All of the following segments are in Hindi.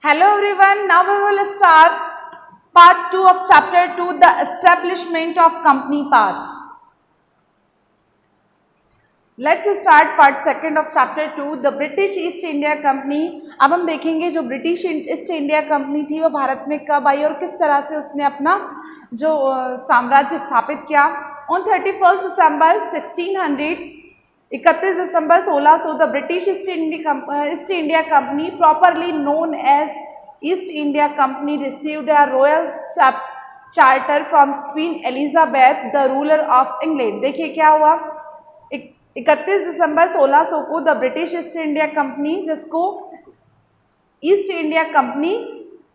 Hello everyone, now we will start part 2 of chapter 2, the establishment of company power. Let's start part second of chapter 2, the British East India Company. अब हम देखेंगे जो ब्रिटिश ईस्ट इंडिया कंपनी थी वो भारत में कब आई और किस तरह से उसने अपना जो साम्राज्य स्थापित किया। On 31 December 1600 31 December 1600 the British East India Company properly known as East India Company received a royal charter from Queen Elizabeth the ruler of England. देखिए क्या हुआ, 31 दिसंबर 1600 को the British East India Company, जिसको ईस्ट इंडिया कंपनी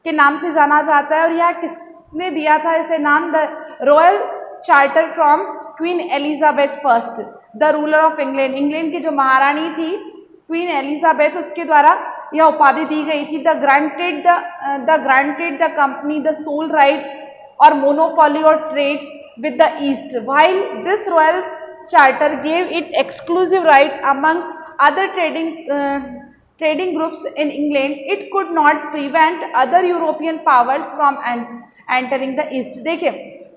के नाम से जाना जाता है, और यह किसने दिया था इसे नाम, the royal charter from Queen Elizabeth first the ruler of England. England की जो महारानी थी क्वीन एलिजाबेथ, उसके द्वारा यह उपाधि दी गई थी। The granted the company the sole right और मोनोपोली और trade with the east, while this royal charter gave it exclusive right among other trading groups in England. It could not prevent other European powers from entering the East. देखिए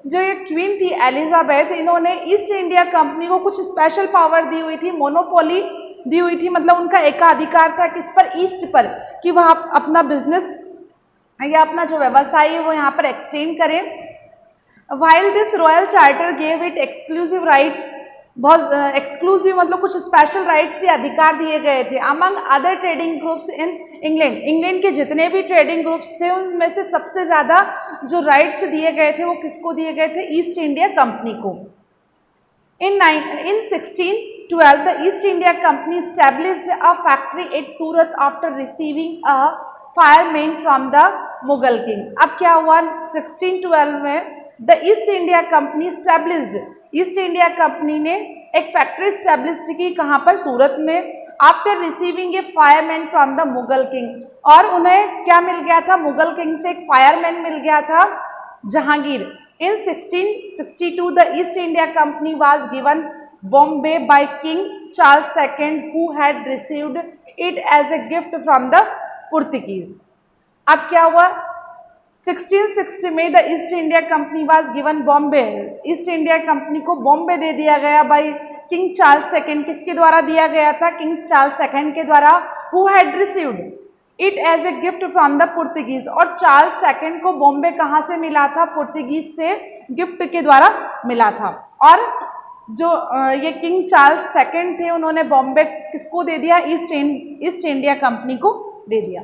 जो ये क्वीन थी एलिजाबेथ, इन्होंने ईस्ट इंडिया कंपनी को कुछ स्पेशल पावर दी हुई थी, मोनोपोली दी हुई थी, मतलब उनका एकाधिकार था किस पर, ईस्ट पर, कि वह अपना बिजनेस या अपना जो व्यवसाय है वो यहाँ पर एक्सटेंड करें। While this royal charter gave it exclusive right, बहुत एक्सक्लूसिव मतलब कुछ स्पेशल राइट्स से अधिकार दिए गए थे। Among other trading groups in England, England के जितने भी ट्रेडिंग ग्रुप्स थे उनमें से सबसे ज़्यादा जो राइट्स दिए गए थे वो किसको दिए गए थे, ईस्ट इंडिया कंपनी को। In 1612 the East India Company established a factory at Surat after receiving a fireman from the Mughal king. अब क्या हुआ, 1612 में the East India company established, east India company ने एक फैक्ट्री स्टैब्लिश्ड की, कहाँ पर, सूरत में। After receiving A fireman from the Mughal king, और उन्हें क्या मिल गया था, मुगल किंग से एक फायरमैन मिल गया था, Jahangir. In 1662 the East India Company was given Bombay by King Charles II, who had received it as a gift from the Portuguese. अब क्या हुआ, 1660 में the East India company was given Bombay, east India company को बॉम्बे दे दिया गया बाय किंग चार्ल्स सेकंड, किसके द्वारा दिया गया था, किंग चार्ल्स सेकंड के द्वारा, who had received it as a gift from the Portuguese. और चार्ल्स सेकंड को बॉम्बे कहाँ से मिला था, पुर्तगीज से गिफ्ट के द्वारा मिला था। और जो ये किंग चार्ल्स सेकंड थे उन्होंने बॉम्बे किसको दे दिया, ईस्ट इंडिया कंपनी को दे दिया।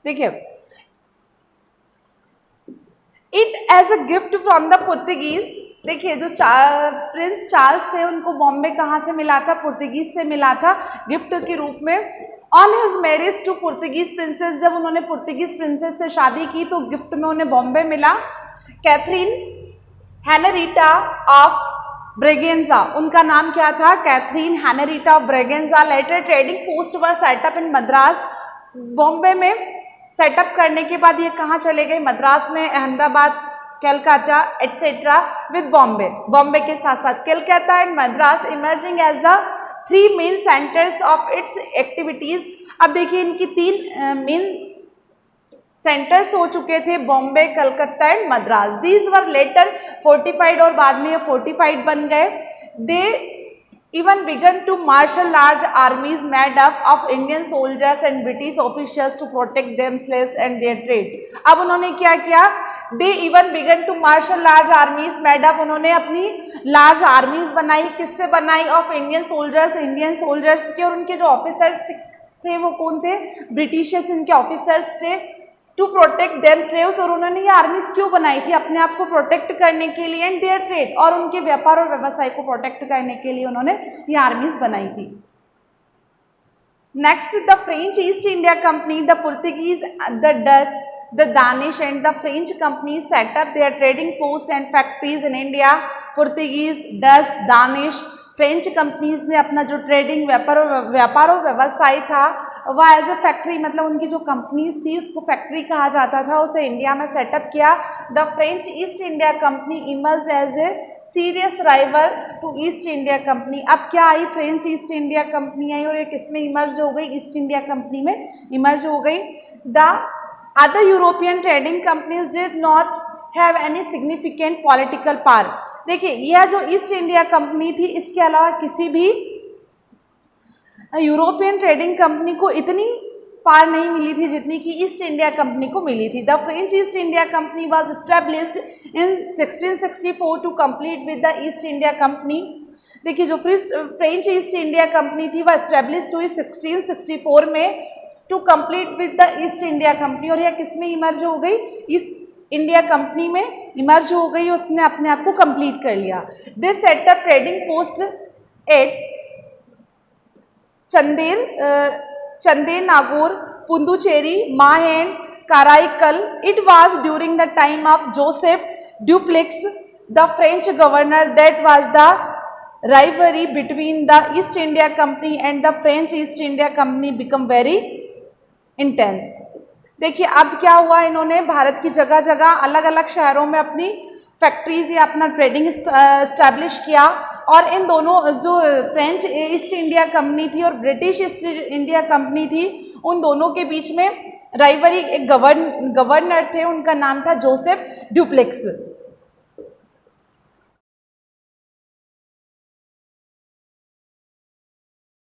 देखिए, it as a gift from the Portuguese, देखिए जो प्रिंस चार्ल्स थे उनको बॉम्बे कहाँ से मिला था, पुर्तगीज से मिला था गिफ्ट के रूप में। On his marriage to Portuguese princess, जब उन्होंने पुर्तगीज प्रिंसेस से शादी की तो गिफ्ट में उन्हें बॉम्बे मिला। कैथरीन हेनरीटा ऑफ ब्रेगेंजा, उनका नाम क्या था, Catherine Henrietta of Braganza. Later trading post were set up in Madras, Bombay में सेटअप करने के बाद ये कहाँ चले गए, मद्रास में, अहमदाबाद, कलकत्ता एटसेट्रा विद बॉम्बे, बॉम्बे के साथ साथ Calcutta and Madras emerging as the 3 main centres of its activities. अब देखिए इनकी 3 मेन सेंटर्स हो चुके थे, Bombay, Calcutta and Madras. These were later fortified, और बाद में ये फोर्टिफाइड बन गए। दे even began to marshal large armies made up of Indian soldiers and British officials to protect themselves and their trade. अब उन्होंने क्या किया, they even began to marshal large armies made up, उन्होंने अपनी large armies बनाई, किससे बनाई, of Indian soldiers के, और उनके जो ऑफिसर्स थे वो कौन थे, ब्रिटिशर्स इनके ऑफिसर्स थे। टू प्रोटेक्ट देम स्लेव्स, और उन्होंने ये आर्मीज क्यों बनाई थी, अपने आप को प्रोटेक्ट करने के लिए, एंड देयर ट्रेड, और उनके व्यापार और व्यवसाय को प्रोटेक्ट करने के लिए उन्होंने ये आर्मीज बनाई थी। Next, the French East India company, the Portuguese, the Dutch, the Danish and the French company set up their trading post and factories in India. Portuguese, Dutch, Danish, French companies ने अपना जो ट्रेडिंग व्यापार और व्यवसाय था वह एज ए फैक्ट्री, मतलब उनकी जो कंपनीज थी उसको फैक्ट्री कहा जाता था, उसे इंडिया में सेटअप किया। The French East India company emerge as a serious rival to East India company. अब क्या आई, फ्रेंच ईस्ट इंडिया कंपनी आई और ये किसमें इमर्ज हो गई, ईस्ट इंडिया कंपनी में इमर्ज हो गई। The other European trading companies did not have any significant political power. देखिए यह जो ईस्ट इंडिया कंपनी थी इसके अलावा किसी भी यूरोपियन ट्रेडिंग कंपनी को इतनी पावर नहीं मिली थी जितनी कि ईस्ट इंडिया कंपनी को मिली थी। The French East India company was established in 1664 to complete with the East India company. देखिए जो फ्रेंच ईस्ट इंडिया कंपनी थी वह एस्टेब्लिश हुई 1664 में to complete with the East India Company, और यह किसमें इमर्ज हो गई, ईस्ट इंडिया कंपनी में इमर्ज हो गई, उसने अपने आप को कंप्लीट कर लिया। This set up trading post at Chandernagore, Puducherry, Mahe, Karaikal. It was during the time of Joseph Dupleix the French governor that was the rivalry between the East India Company and the French East India Company become very intense। देखिए अब क्या हुआ, इन्होंने भारत की जगह जगह अलग अलग शहरों में अपनी फैक्ट्रीज या अपना ट्रेडिंग इस्टेब्लिश किया, और इन दोनों जो फ्रेंच ईस्ट इंडिया कंपनी थी और ब्रिटिश ईस्ट इंडिया कंपनी थी उन दोनों के बीच में राइवरी, एक गवर्नर थे उनका नाम था जोसेफ ड्यूप्लेक्स।